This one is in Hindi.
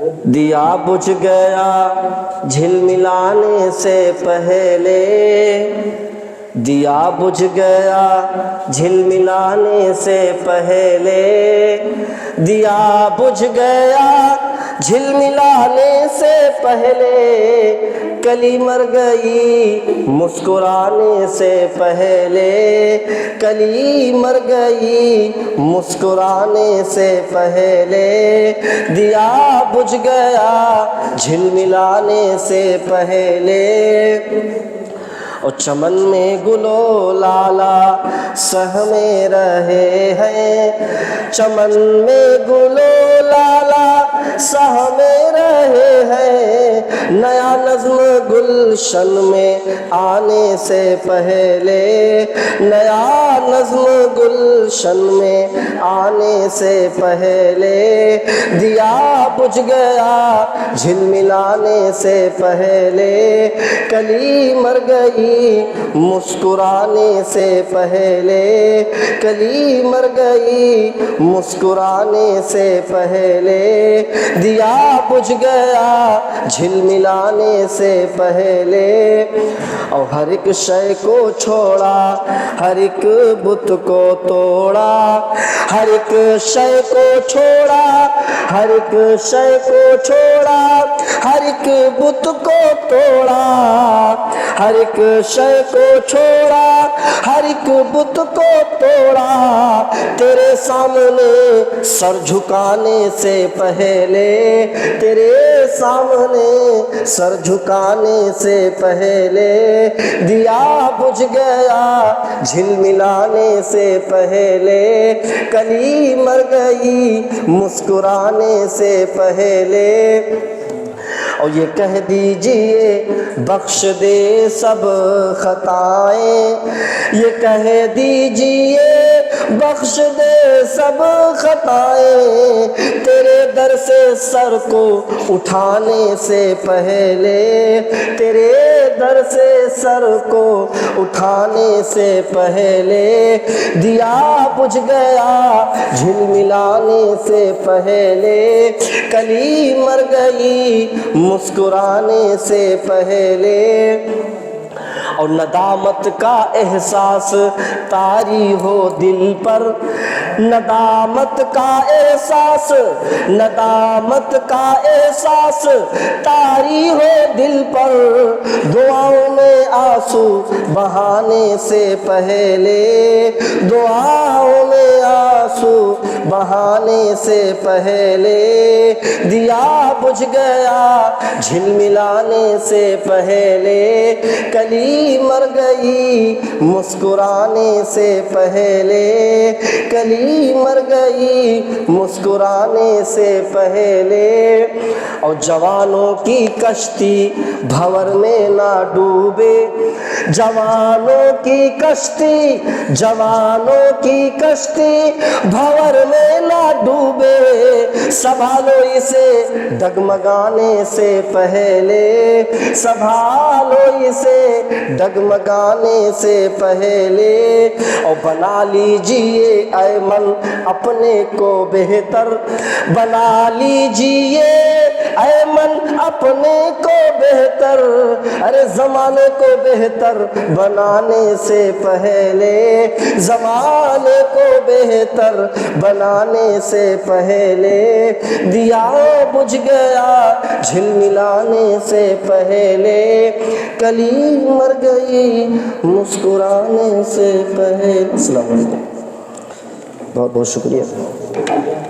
दिया बुझ गया झिलमिलाने से पहले, दिया बुझ गया झिलमिलाने से पहले, दिया बुझ गया झिलमिलाने से पहले, कली मर गई मुस्कुराने से पहले, कली मर गई मुस्कुराने से पहले, दिया बुझ गया झिलमिलाने से पहले। और चमन में गुलो लाला सहमे रहे हैं, चमन में गुलो लाला सहमे रहे हैं, नया नज़्म गुलशन में आने से पहले, नया नज़्म गुलशन में आने से पहले, दिया बुझ गया झिलमिलाने से पहले, कली मर गई मुस्कुराने से पहले, कली मर गई मुस्कुराने से पहले, दिया बुझ गया झिलमिलाने से पहले। और हर एक शय को छोड़ा, हर एक बुत को तोड़ा, हर एक शय को छोड़ा, हर एक शय को छोड़ा, हर एक बुत को तोड़ा, हर एक शय को छोड़ा, हर एक बुत को तोड़ा, तेरे सामने सर झुकाने से पहले, तेरे सामने सर झुकाने से पहले, दिया बुझ गया झिलमिलाने से पहले, कली मर गई मुस्कुराने से पहले। और ये कह दीजिए बख्श दे सब खताएं, ये कह दीजिए बख्श दे सब खताएं, तेरे दर से सर को उठाने से पहले, तेरे दर से सर को उठाने से पहले, दिया बुझ गया झिलमिलाने से पहले, कली मर गई मुस्कुराने से पहले। और नदामत का एहसास तारी हो दिल पर, नदामत का एहसास, नदामत का एहसास तारी हो दिल पर, दुआओं में आंसू बहाने से पहले, दुआओं में आंसू बहाने से पहले, दिया बुझ गया झिलमिलाने से पहले, कली मर गई मुस्कुराने से पहले, कली मर गई मुस्कुराने से पहले। और जवानों की कश्ती भंवर में ना डूबे, जवानों की कश्ती, जवानों की कश्ती भंवर में ना डूबे, संभालो इसे डगमगाने से पहले, संभालो इसे डगमगाने से पहले। और बना लीजिए ऐ मन अपने को बेहतर, बना लीजिए ऐ मन अपने को बेहतर, अरे ज़माने को बेहतर बनाने से पहले, ज़माने को बेहतर बनाने से पहले, दिया बुझ गया झिलमिलाने से पहले, कली मर गई मुस्कुराने से पहले। अस्सलाम वालेकुम, बहुत बहुत शुक्रिया।